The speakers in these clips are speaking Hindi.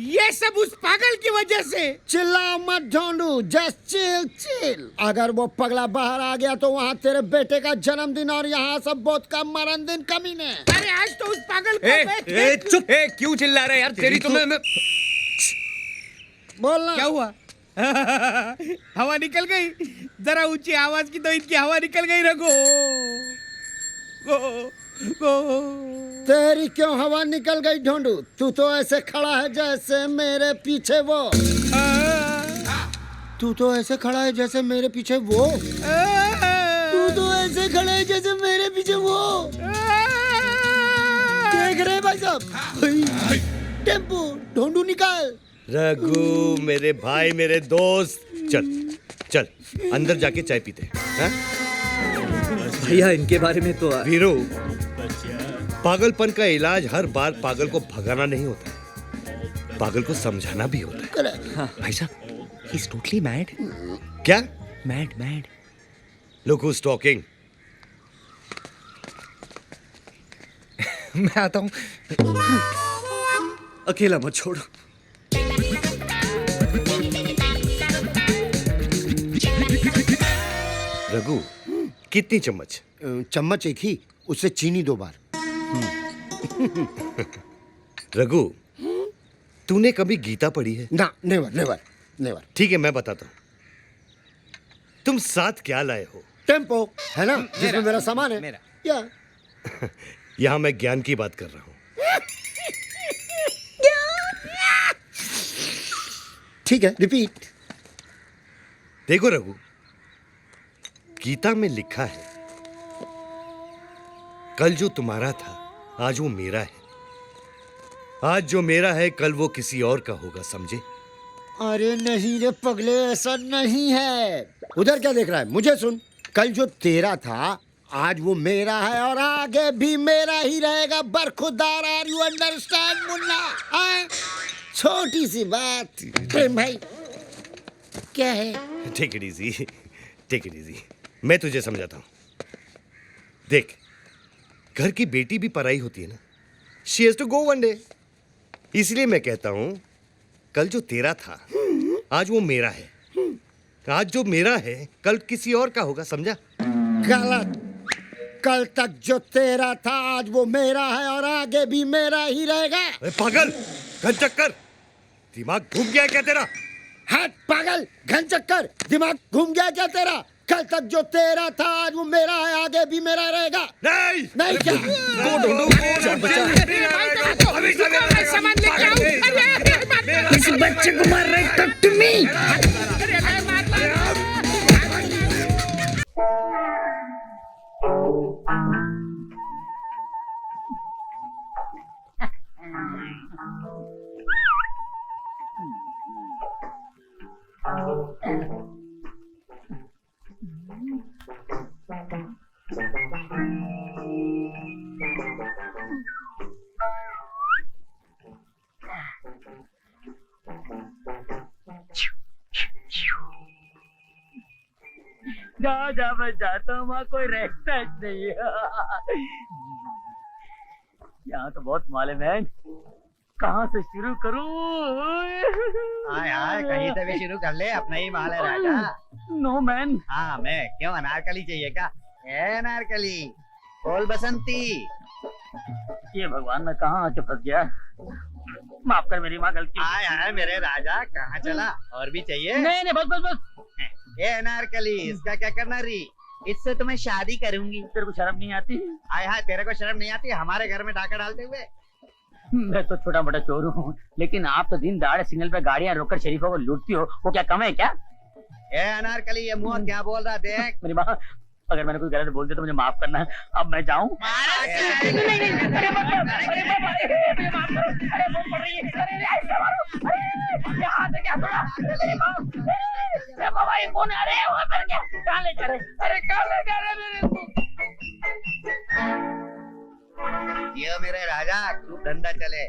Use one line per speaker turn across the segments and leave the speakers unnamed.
ये सब उस पागल की वजह से।
चिल्ला मत ढोंडू, जस्ट चिल चिल। अगर वो पगला बाहर आ गया तो वहाँ तेरे बेटे का जन्मदिन और यहाँ सब बहुत का मरण दिन कमीने।
अरे आज तो उस पागल को
चुप। क्यों चिल्ला रहे यार? तेरी तो मैं
बोलना।
क्या हुआ? हवा निकल गई। जरा ऊंची आवाज की तो इनकी हवा निकल गई। रघु
तेरी क्यों हवा निकल गई ढोंडू? तू तो ऐसे खड़ा है जैसे मेरे पीछे वो। तू तो ऐसे खड़ा है जैसे मेरे पीछे वो। तू तो ऐसे खड़ा है जैसे मेरे पीछे वो। देख रहे भाई साहब? टेम्पो ढोंडू निकाल।
रघु मेरे भाई, मेरे दोस्त, चल चल अंदर जाके चाय पीते हैं।
भैया इनके बारे में तो
वीरू, पागलपन का इलाज हर बार पागल को भगाना नहीं होता है, पागल को समझाना भी होता है।
हाँ।
भाई साहब, ही इज टोटली मैड। क्या? Mad. Look who is talking. मैं आता हूं।
अकेला मत छोड़ो।
रघु, कितनी चम्मच?
चम्मच एक ही, उससे चीनी 2 बार।
रघु, तूने कभी गीता पढ़ी है?
ना, नेवर।
ठीक है, मैं बताता हूं। तुम साथ क्या लाए हो?
टेम्पो है ना, जिसमें मेरा सामान है।
मेरा।
या
यहां मैं ज्ञान की बात कर रहा हूं।
ठीक है, रिपीट।
देखो रघु, गीता में लिखा है, कल जो तुम्हारा था आज वो मेरा है, आज जो मेरा है कल वो किसी और का होगा, समझे?
अरे नहीं रे पगले, ऐसा नहीं है। उधर क्या देख रहा है? मुझे सुन। कल जो तेरा था आज वो मेरा है और आगे भी मेरा ही रहेगा। बरखुरदार, आर यू अंडरस्टैंड मुन्ना? छोटी सी बात। प्रेम भाई क्या है?
Take it easy. मैं तुझे समझाता हूं। देख, घर की बेटी भी पराई होती है ना। She has to go one day. इसलिए मैं कहता हूं, कल जो तेरा था आज वो मेरा है, आज जो मेरा है कल किसी और का होगा, समझा?
गलत। कल तक जो तेरा था आज वो मेरा है और आगे भी मेरा ही रहेगा।
अरे पागल, घन चक्कर, दिमाग घूम गया है क्या तेरा?
हट पागल, घन चक्कर, दिमाग घूम गया क्या तेरा? कल तक जो तेरा था आज वो मेरा है, आगे भी मेरा रहेगा। नहीं क्या?
इस बच्चे को मार रहे टक टू मी।
जा मैं जाता हूँ, वहाँ कोई रहता नहीं है। यहाँ तो बहुत मालूम है, कहाँ से शुरू करूँ?
हाँ कहीं से भी शुरू कर ले, अपना ही माल है राजा।
No man.
हाँ मैं क्यों, अनारकली चाहिए क्या? अनारकली, बोल बसंती।
ये भगवान, मैं कहाँ आके फंस गया। माफ कर, मेरी माँ गलती।
आय मेरे राजा, कहाँ चला? और भी चाहिए?
नहीं बस।
ये अनारकली, इसका क्या करना री? इससे तुम्हें शादी करूंगी।
तेरे को शर्म नहीं आती?
आय हाय, तेरे को शर्म नहीं आती हमारे घर में डाका डालते हुए?
मैं तो छोटा मोटा चोर हूँ, लेकिन आप तो दिन दहाड़े सिग्नल पे गाड़ियाँ रोककर शरीफों को लूटती हो, वो क्या कम है क्या?
ये अनारकली, ये मुंह क्या बोल रहा? देख
मेरी माँ, अगर मैंने कोई गलत बोल दिया तो मुझे माफ करना। अब मैं जाऊँ?
ये मेरे राजा, खूब धंधा चले।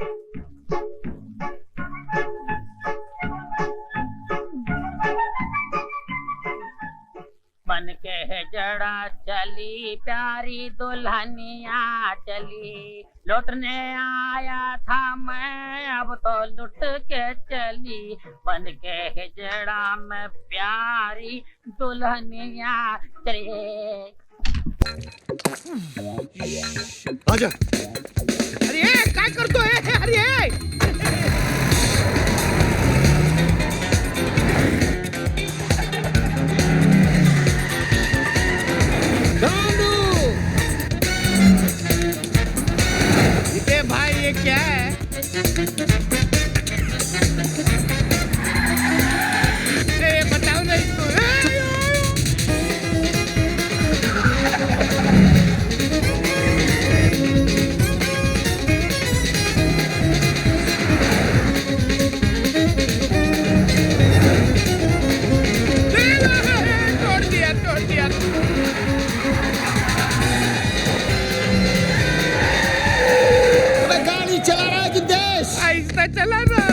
मन के है जड़ा चली, प्यारी दुल्हनिया चली, लौटने आया था मैं, अब तो लुट के चली, बन के हिजड़ा में प्यारी दुल्हनिया चले।
आजा।
अरे काय करतोय? अरे इते भाई ये क्या है? ये बताओ ना इसको। तोड़ दिया।
अबे गाड़ी चला रहा है कि देश?
आहिस्ता चला ना।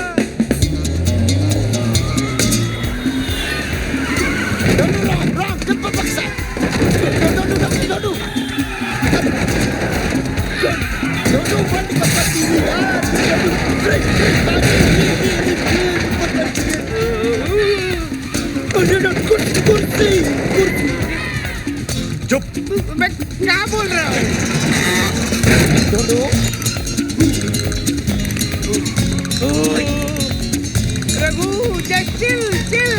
Wrong, get the box out. Don't. Don't बंद कर सकती है यार। कुर्सी।
चुप।
मैं क्या बोल रहा हूँ? Raghu just chill।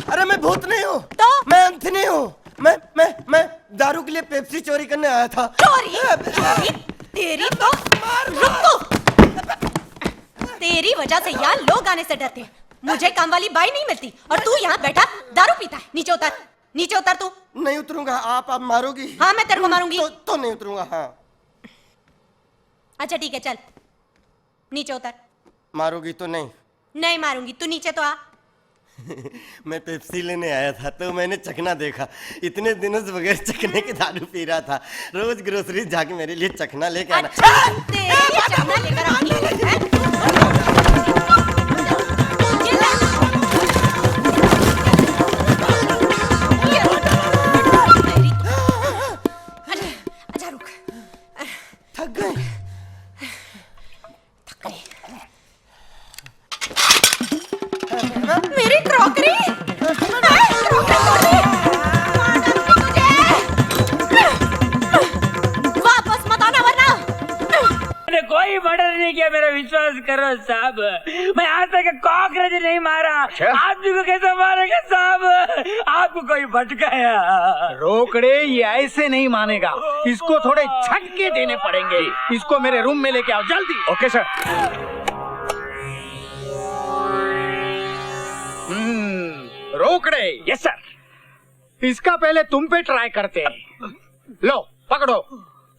अरे मैं भूत नहीं हूँ तो मैं अंथनी हूँ। मैं दारू के लिए पेप्सी चोरी करने आया था।
चोरी? तेरी तो रुक तू। तेरी वजह से यहाँ लोग आने से डरते हैं। मुझे काम वाली बाई नहीं मिलती और तू यहाँ बैठा दारू पीता है। नीचे उतर तू।
नहीं उतरूंगा। आप मारोगी?
हाँ मैं तेरे को मारूंगी।
तो नहीं उतरूंगा। हाँ
अच्छा ठीक है चल नीचे उतर।
मारोगी तो नहीं?
नहीं मारूंगी, तू नीचे तो आ।
मैं पेप्सी लेने आया था तो मैंने चखना देखा। इतने दिनों से बगैर चखने के दारू पी रहा था। रोज ग्रोसरी जाके मेरे लिए चखना लेके आना।
अच्छा, तेरे लिए चखना लेकर आनी है? अच्छा रुक।
थक गए?
मेरी क्रॉकरी वापस मत आना वरना।
मैंने कोई मर्डर नहीं किया, मेरा विश्वास करो साहब। मैं आज तक कॉकरोच नहीं मारा। आदमी को कैसे मारेगा साहब? आपको कोई भटकाया?
रोकड़े ये ऐसे नहीं मानेगा, इसको थोड़े झटके देने पड़ेंगे। इसको मेरे रूम में लेके आओ जल्दी।
Okay sir.
Rokde.
Yes sir.
इसका पहले तुम पे ट्राई करते हैं। लो पकड़ो।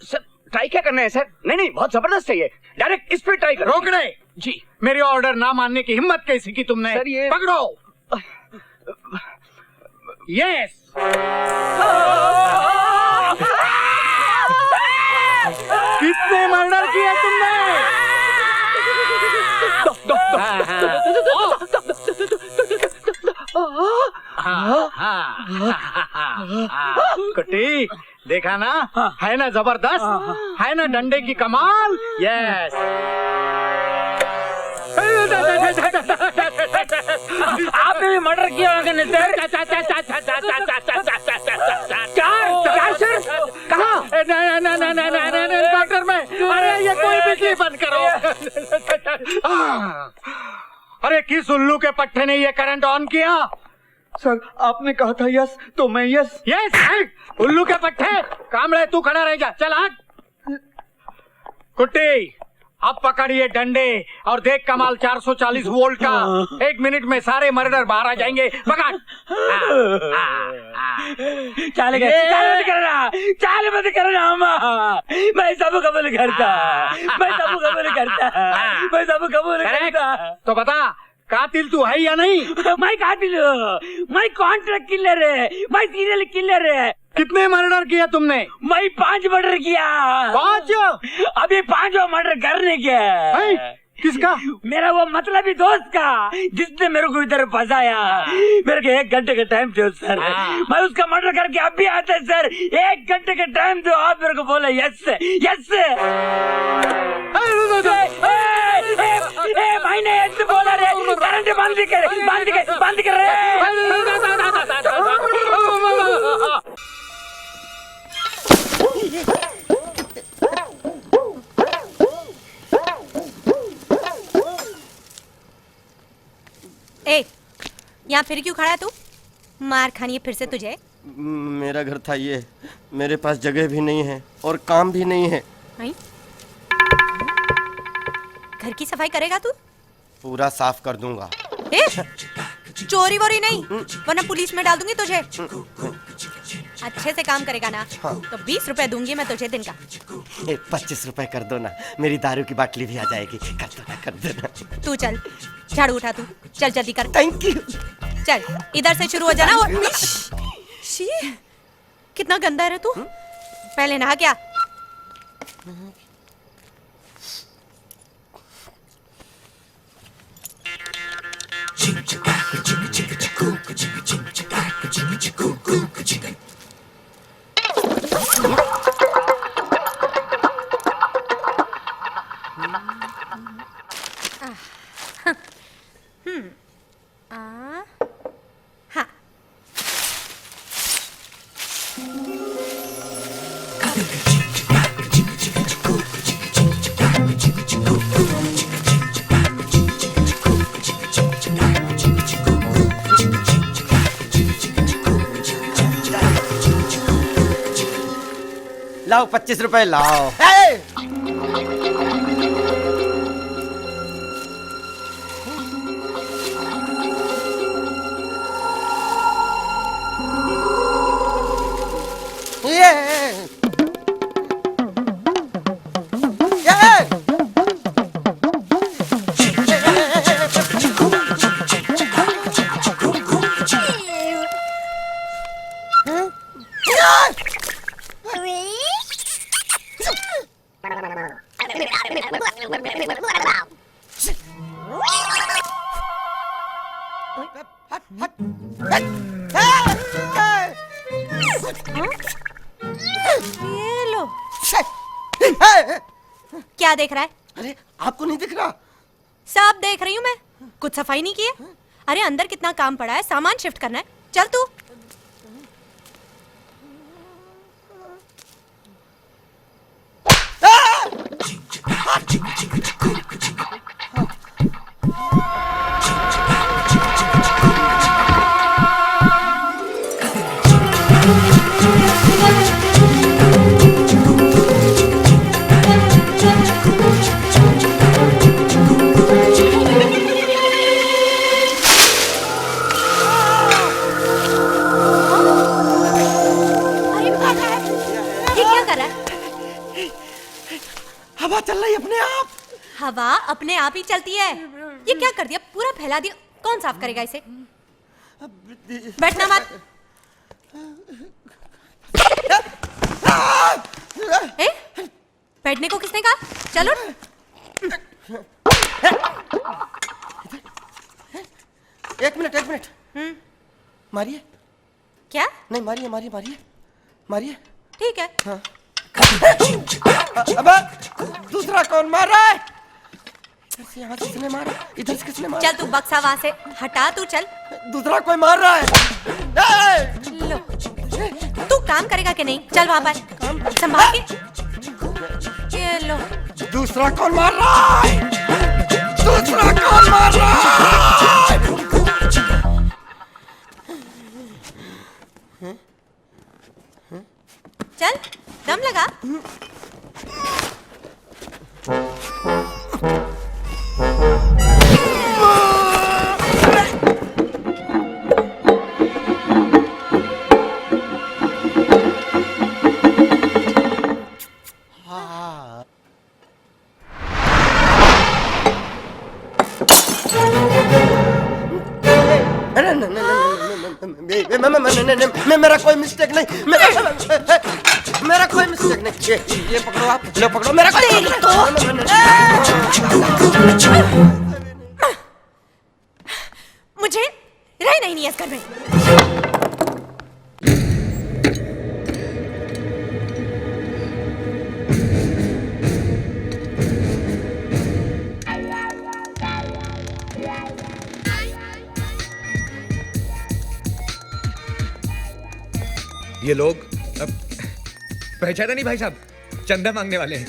सर ट्राई क्या करना है सर? नहीं बहुत जबरदस्त है ये। डायरेक्ट इस पे ट्राई करो।
रोकड़े
जी।
मेरी ऑर्डर ना मानने की हिम्मत कैसी की तुमने?
सर ये
पकड़ो। यस। कितने मर्डर किए तुमने? कुट्टी देखा ना, है ना जबरदस्त, है ना डंडे की कमाल। यस।
आपने भी मर्डर किया होगा ना सर? चार सर? कहाँ?
डॉक्टर मैं, अरे ये कोई बिजली बंद करो। अरे किस उल्लू के पट्टे ने ये करंट ऑन किया?
सर आपने कहा था यस तो मैं यस।
यस उल्लू के पट्टे। कामड़े तू खड़ा रह जा, चल हट। कुट्टी अब पकड़िए डंडे और देख कमाल 440 वोल्ट का। 1 मिनट में सारे मर्डर बाहर आ जाएंगे। पकड़।
चाल मत करना, चाल मत करना अम्मा। मैं सब कबूल करता, मैं सब कबूल करता, मैं सब कबूल करता।
तो बता कातिल तू है या नहीं?
मैं कातिल हूँ, मैं कॉन्ट्रैक्ट किलर है, मैं सीरियल किलर है।
कितने मर्डर किया तुमने?
मैं 5 मर्डर किया।
5?
अभी 5वां मर्डर करने के।
किसका?
मेरा वो मतलबी दोस्त का, जिसने मेरे को इधर फंसाया। मेरे को 1 घंटे का टाइम दो सर, मैं उसका मर्डर करके अब भी आता है सर। 1 घंटे का टाइम दो, आप मेरे को बोले यस यस। मैंने यस बोला रे, करंट बंद कर, बंद कर, बंद कर रे।
ए, यहाँ फिर क्यों खड़ा है तू? मार खानी है फिर से तुझे।
मेरा घर था ये, मेरे पास जगह भी नहीं है और काम भी नहीं है।
नहीं? घर की सफाई करेगा तू?
पूरा साफ कर दूंगा।
ए, चोरी वोरी नहीं, वरना पुलिस में डाल दूंगी तुझे। अच्छे से काम करेगा ना तो 20 रुपए दूंगी मैं तुझे दिन का।
25 रुपए कर दो ना, मेरी दारू की बाटली भी आ जाएगी। कर दो ना, कर दो ना।
तू चल, झाड़ू उठा तू, चल जल्दी कर।
Thank you.
चल इधर से शुरू हो जाना। और शी, कितना गंदा है रे तू। पहले नहा क्या? हाँ।
लाओ 25 रुपए लाओ।
ये लो। क्या देख रहा है?
अरे आपको नहीं दिख रहा?
सब देख रही हूँ मैं। कुछ सफाई नहीं की है? अरे अंदर कितना काम पड़ा है, सामान शिफ्ट करना है। चल तू।
हवा चल रही अपने आप।
हवा अपने आप ही चलती है। ये क्या कर दिया? पूरा फैला दिया। कौन साफ करेगा इसे? बैठना मत। ए, बैठने को किसने कहा? चलो।
एक मिनट। मारिए।
क्या?
नहीं मारिए।
ठीक है।
हाँ। अब दूसरा कौन मार रहा है? यहाँ से किसने मारा? इधर से किसने मारा?
चल तू बक्सा वहां से हटा, तू चल।
दूसरा कोई मार रहा है। ए!
लो, तू काम करेगा कि नहीं? चल वहां पर संभाल के। ये लो।
दूसरा कौन मार रहा है? दूसरा कौन मार रहा है?
चल दम लगा।
मेरा कोई मिस्टेक नहीं, मेरा कोई मिस्टेक नहीं। ये पकड़ो, आप ले पकड़ो, मेरा कोई
मुझे रहना ही नहीं है इस घर में।
ये लोग पहचाना नहीं भाई साहब, चंदा मांगने वाले हैं।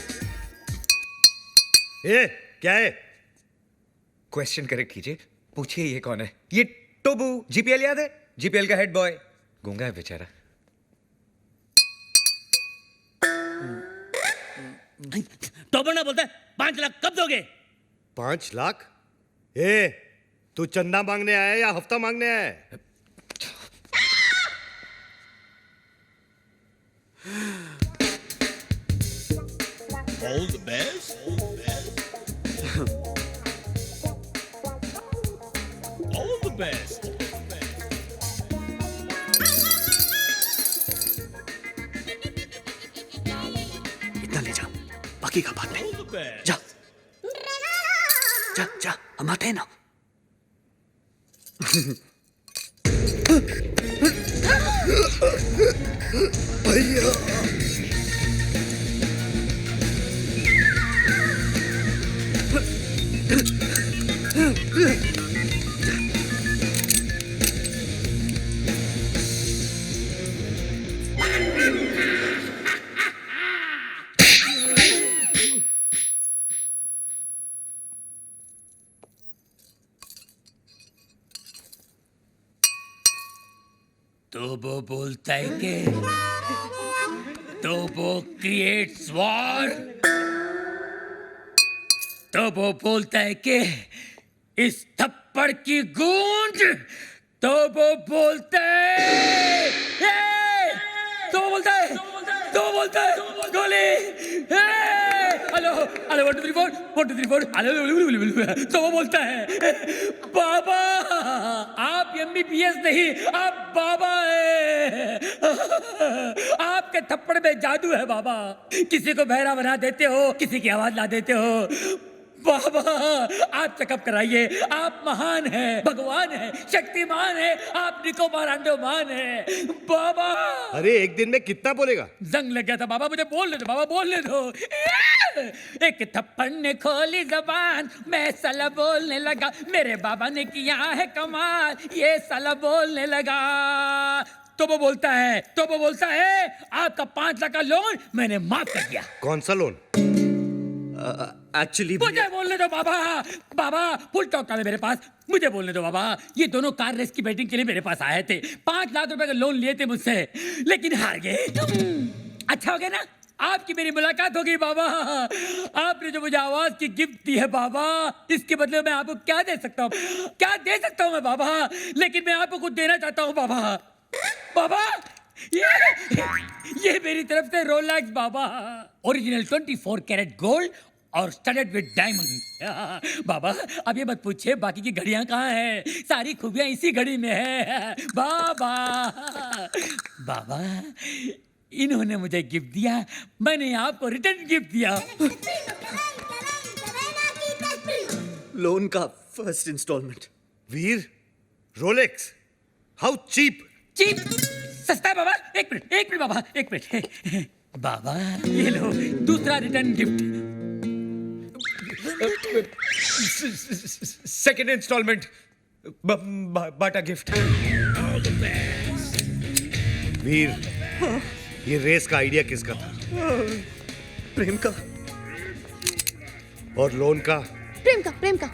ए, क्या है?
क्वेश्चन करेक्ट कीजिए, पूछिए ये कौन है? ये टोबू, जीपीएल याद है? जीपीएल का हेड बॉय, गूंगा है बेचारा।
टोबू ना बोलता है 5 लाख कब दोगे?
5 लाख? ए, तू चंदा मांगने आया है या हफ्ता मांगने आया है?
All the best. All the best.
इतना ले जा, बाकी का बाद में।
All the best.
जा जा जा, हम आते हैं ना।
तो वो बोलता है कि तो वो क्रिएट्स वॉर। तो वो बोलता है कि इस थप्पड़ की गूंज। तो वो बोलता है तो वो बोलता है तो वो बोलता है गोली। Hello hello 1 2 3 4 1 2 3 4 hello. तो वो बोलता है बाबा आप एमबीबीएस नहीं, आप बाबा है। आपके थप्पड़ में जादू है बाबा। किसी को बहरा बना देते हो, किसी की आवाज ला देते हो। बाबा आप चेकअप कराइए, आप महान हैं, भगवान हैं, शक्तिमान हैं, आप निकोबार अंडोमान हैं बाबा।
अरे एक दिन में कितना बोलेगा?
जंग लग गया था बाबा, मुझे बोलने दो बाबा, बोलने दो। एक थप्पड़ ने खोली जबान, मैं साला बोलने लगा। मेरे बाबा ने किया है कमाल, ये साला बोलने लगा। तो वो बोलता है आपका 5 लाख का लोन मैंने माफ कर दिया।
कौन सा लोन?
एक्चुअली
मुझे बोलने दो बाबा। बाबा फुल टॉक है मेरे पास, मुझे बोलने दो बाबा। ये दोनों कार रेस की बैटिंग के लिए मेरे पास आए थे। 5 लाख रुपए का लोन लिए थे मुझसे, लेकिन हार गए। अच्छा हो गया ना, आपकी मेरी मुलाकात हो गई बाबा। आपने जो मुझे आवाज की गिफ्ट दी है बाबा, इसके बदले में आपको क्या दे सकता हूँ? क्या दे सकता हूँ मैं बाबा? लेकिन मैं आपको कुछ देना चाहता हूँ बाबा। बाबा ये मेरी तरफ से रोलेक्स बाबा, ओरिजिनल 24 कैरेट गोल्ड और स्टडेड विद डायमंड। बाबा अब ये मत पूछिए बाकी की घड़ियां कहाँ हैं, सारी खूबियां इसी घड़ी में है बाबा। बाबा इन्होंने मुझे गिफ्ट दिया, मैंने आपको रिटर्न गिफ्ट दिया।
लोन का first installment.
Veer, Rolex, how cheap.
Cheap सस्ता है बाबा। एक मिनट बाबा, एक मिनट। बाबा ये लो दूसरा रिटर्न गिफ्ट।
सेकंड इंस्टॉलमेंट बाटा गिफ्ट।
वीर, ये रेस का आइडिया किसका था?
प्रेम का।
और लोन का?
प्रेम का।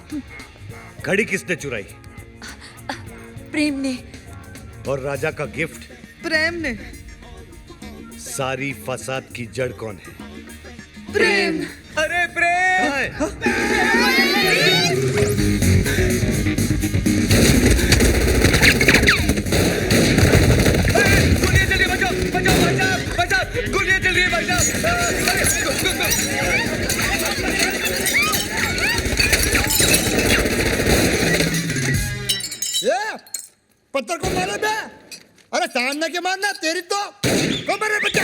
घड़ी किसने चुराई?
प्रेम ने।
और राजा का गिफ्ट?
प्रेम ने।
सारी फसाद की जड़ कौन है?
प्रेम।
अरे प्रेम! गोलियां चल रही है, बचाओ बचाओ बचाओ बचाओ! गोलियां चल रही है,
पत्थर को मारे बे। अरे सामने के मारना तेरी तो मारे बच्चा।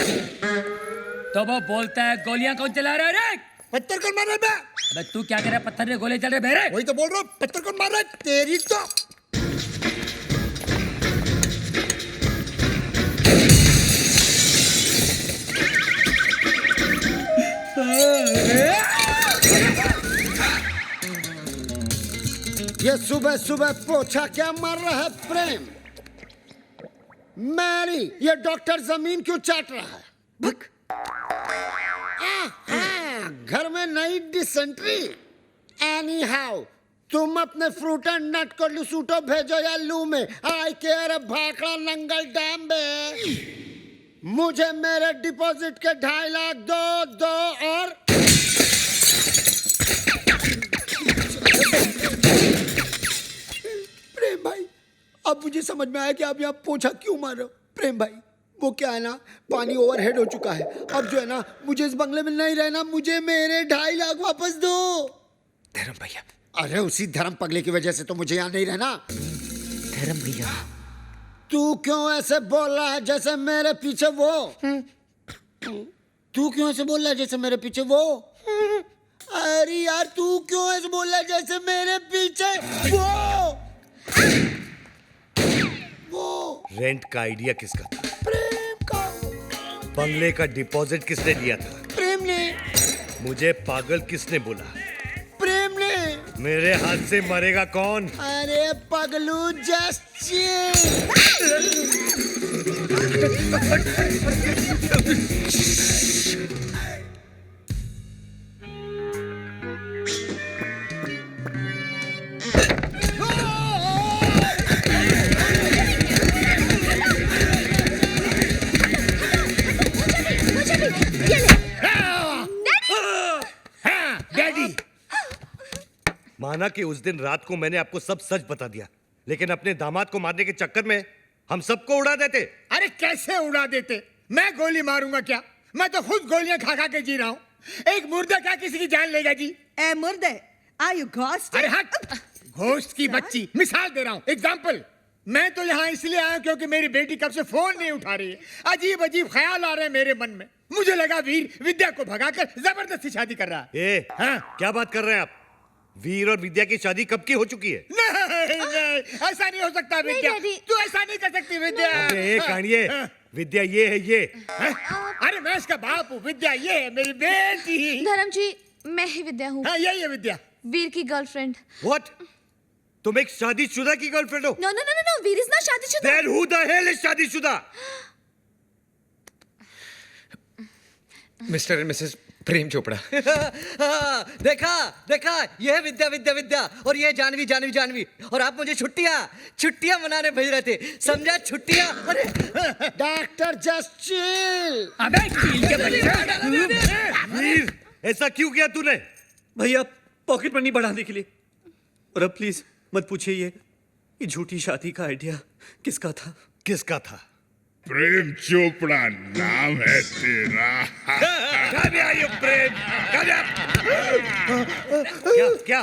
तो वो बोलता है गोलियां कौन चला रहा है रे?
पत्थर को मारे बे।
अबे तू क्या कर रहा है? पत्थर में गोले चल रहे बेरे।
वही तो बोल रहा हूँ, पत्थर को मार रहा है तेरी तो। ये सुबह सुबह पोछा क्या मार रहा है प्रेम? मैरी, ये डॉक्टर जमीन क्यों चाट रहा है? भक। घर में नई डिसेंट्री। एनी हाउ, तुम अपने फ्रूट एंड नट को लुसूटो भेजो या लू में। आई केयर भाखड़ा नंगल डैम में। मुझे मेरे डिपॉजिट के 2.5 लाख दो और प्रेम भाई, अब मुझे समझ में आया कि आप यहाँ पोछा क्यों मार रहे हो। प्रेम भाई, वो क्या है ना, पानी ओवरहेड हो चुका है। अब जो है ना, मुझे इस बंगले में नहीं रहना। मुझे मेरे 2.5 लाख वापस दो।
धर्म भैया।
अरे उसी धर्म पगले की वजह से तो मुझे यहाँ नहीं रहना।
धर्म भैया,
तू क्यों ऐसे बोल रहा है जैसे मेरे पीछे वो? तू क्यों ऐसे बोल रहा है जैसे मेरे पीछे वो? अरे यार, तू क्यों ऐसे बोल रहा है जैसे मेरे पीछे वो?
रेंट का आइडिया किसका था?
प्रेम का।
बंगले का डिपॉजिट किसने दिया था?
प्रेम ने।
मुझे पागल किसने बोला?
प्रेम ने।
मेरे हाथ से मरेगा कौन?
अरे पगलू, जस्ट
माना कि उस दिन रात को मैंने आपको सब सच बता दिया, लेकिन अपने दामाद को मारने के चक्कर में हम सबको उड़ा देते।
अरे कैसे उड़ा देते? मैं गोली मारूंगा क्या? मैं तो खुद गोलियां खा खा के जी रहा हूँ। एक मुर्दा क्या किसी की जान लेगा जी?
ए मुर्दे, आर यू घोस्ट?
अरे हट, घोस्ट की बच्ची। मिसाल दे रहा हूँ, एग्जाम्पल। मैं तो यहाँ इसलिए आया क्योंकि मेरी बेटी कब से फोन नहीं उठा रही है। अजीब अजीब ख्याल आ रहे हैं मेरे मन में। मुझे लगा वीर विद्या को भगाकर जबरदस्ती शादी कर रहा है।
हाँ? क्या बात कर रहे हैं आप? वीर और विद्या की शादी कब की हो चुकी है?
नहीं, ऐसा नहीं हो सकता विद्या। तू ऐसा नहीं कर सकती विद्या।
अबे कानिए, विद्या ये है ये।
अरे मैं इसका बाप हूँ, विद्या ये है मेरी बेटी।
धर्म जी, मैं ही विद्या हूँ।
हाँ, यही है विद्या।
वीर की गर्लफ्रेंड।
What? तुम एक शादीशुदा की गर्लफ्रेंड हो?
No no no no, Veer is not शादीशुदा।
Then who the hell is शादीशुदा?
Mr and Mrs Prem Chopra.
देखा देखा, ये विद्या विद्या विद्या और ये जानवी जानवी जानवी। और आप मुझे छुट्टियां मनाने भेज रहे थे, समझा? छुट्टियां। अरे
डॉक्टर जस्ट चिल।
अबे चिल के बच्चा।
वीर, ऐसा क्यों किया तूने?
भैया, पॉकेट मनी बढ़ाने के लिए। और अब प्लीज मत पूछिए ये झूठी शादी का आइडिया किसका था?
किसका था?
प्रेम चोपड़ा नाम है तेरा।
कब आयो प्रेम? क्या?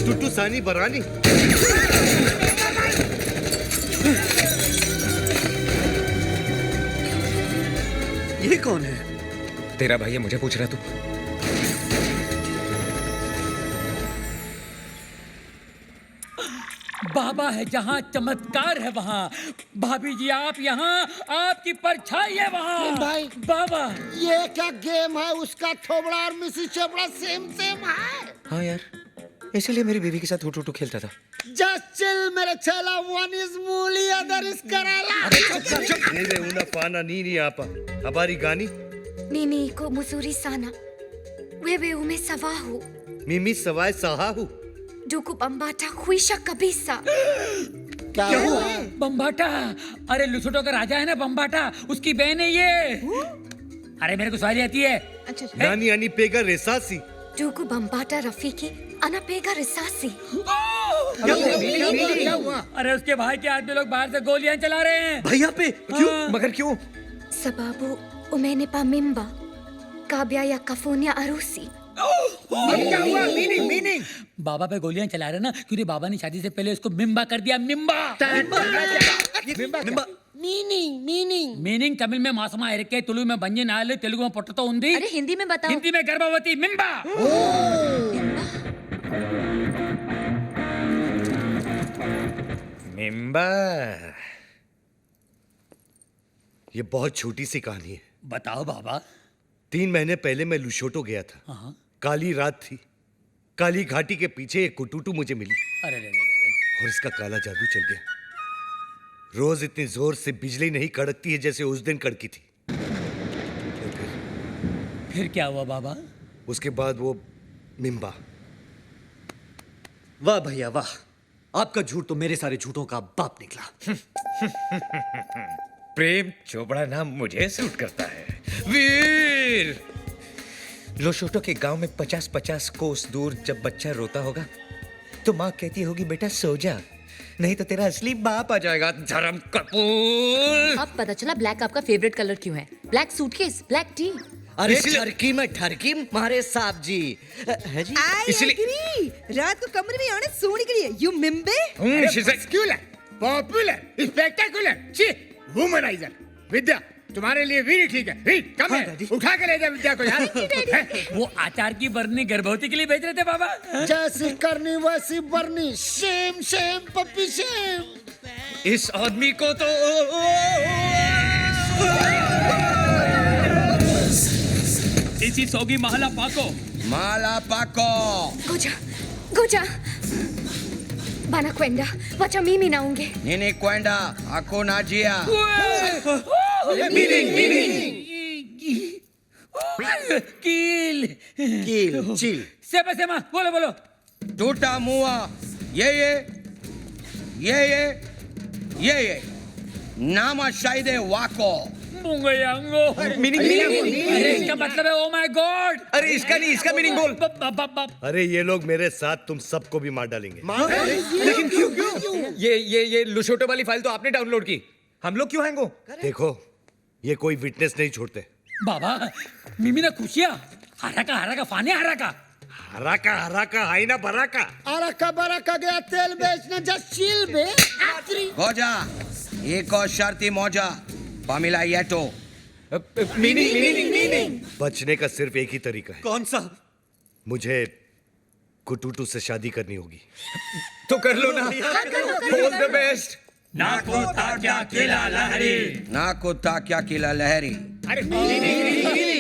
टुट्टू सानी बरानी।
ये कौन है?
तेरा भाई है, मुझे पूछ रहा तू?
बाबा है जहाँ चमत्कार है वहाँ। भाभी जी आप यहाँ, आपकी परछाई है वहाँ।
भाई
बाबा
ये क्या गेम है? उसका थोबड़ा और मिसी चोपड़ा सेम सेम है।
हाँ यार, इसीलिए मेरी बीवी के साथ हुटू हुटू खेलता था।
जस्ट चिल मेरे चेला, one is मूली अदर is कराला।
Nene una pana nini apa. Habari gani?
Mimi ko muzuri sana. Wewe umesawahu.
Mimi sawai sahahu.
Duku bambata huisha kabisa.
क्या हुआ?
बम्बाटा, अरे लुसोटो का राजा है ना बम्बाटा, उसकी बहन है ये। अरे मेरे को सवारी आती है।
अच्छा अच्छा।
Nani ani pega resasi.
Duku bambata rafiki anapega risasi.
क्या हुआ?
अरे उसके भाई के आदमी लोग बाहर से गोलियां चला रहे हैं।
भैया पे क्यों?
मगर क्यों?
Sababu umenipa mimba. Kabla ya kufanya harusi.
क्या हुआ? मीनिंग
बाबा पे गोलियां चला रहे ना, क्योंकि बाबा ने शादी से पहले उसको मिम्बा कर दिया। मिम्बा
मीनिंग
मीनिंग तमिल में मासमा इरके, तुलु में बंजे नाले, तेलुगु में पोटतो उंदी,
अरे हिंदी में बताओ।
हिंदी में गर्भवती। मिम्बा।
मिम्बा।
ये बहुत छोटी सी कहानी है।
बताओ बाबा।
3 महीने पहले मैं लुशोटो गया था।
हाँ।
काली रात थी। काली घाटी के पीछे एक कुटुटू मुझे मिली
अरे रे
और इसका काला जादू चल गया। रोज इतनी जोर से बिजली नहीं कड़कती है जैसे उस दिन कड़की थी।
फिर क्या हुआ बाबा?
उसके बाद वो मिम्बा।
वाह भैया वाह, आपका झूठ तो मेरे सारे झूठों का बाप निकला।
प्रेम चोपड़ा नाम मुझे सूट करता है। वीर लोशोटो के गांव में 50-50 कोस दूर जब बच्चा रोता होगा तो माँ कहती होगी बेटा सो जा, नहीं तो तेरा असली बाप आ जाएगा। धर्म कपूर।
अब पता चला ब्लैक आपका फेवरेट कलर क्यों है। Black suitcase, black T.
अरे ठरकी में ठरकी मारे साहब जी है जी।
I agree. रात को कमरे में आने सोने के लिए you मिम्बे।
Popular, spectacular, womanizer. विद्या तुम्हारे लिए वीर ठीक है। वीर कम है, उठा के ले जा विद्या को यार।
वो आचार की बरनी गर्भवती के लिए भेज रहे थे बाबा।
जैसी करनी वैसी बरनी। Shame shame puppy shame.
इस आदमी को तो
इसी सोगी महला पाको।
माला पाको
Goja. Bana kwenda. Wacha mimi naonge.
nini kwenda hakuna jia.
कील
चिल
सेमा सेमा बोलो बोलो।
टूटा मुआ ये नामा शायदे वाको।
मुंगयांगो। अरे इसका मतलब है ओ माय गॉड।
अरे इसका नहीं, इसका मीनिंग बोल।
अरे ये लोग मेरे साथ तुम सबको भी मार डालेंगे।
लेकिन क्यों? ये लुशोटो वाली फाइल तो आपने डाउनलोड की, हम लोग क्यों हैंग हो?
देखो ये कोई विटनेस नहीं छोड़ते।
बाबा मिमी ना खुशिया हरा का फाने हरा का
हाई ना बरा का।
अरका गया तेल बेचना। जस्ट चिल बे।
गोजा एक और शर्ती मौजा पामिला येटो।
मीनिंग।
बचने का सिर्फ एक ही तरीका है।
कौन सा?
मुझे कुटुटू से शादी करनी होगी।
तो कर लो ना। All the best.
ना कुत्ता क्या किला लहरी।
अरे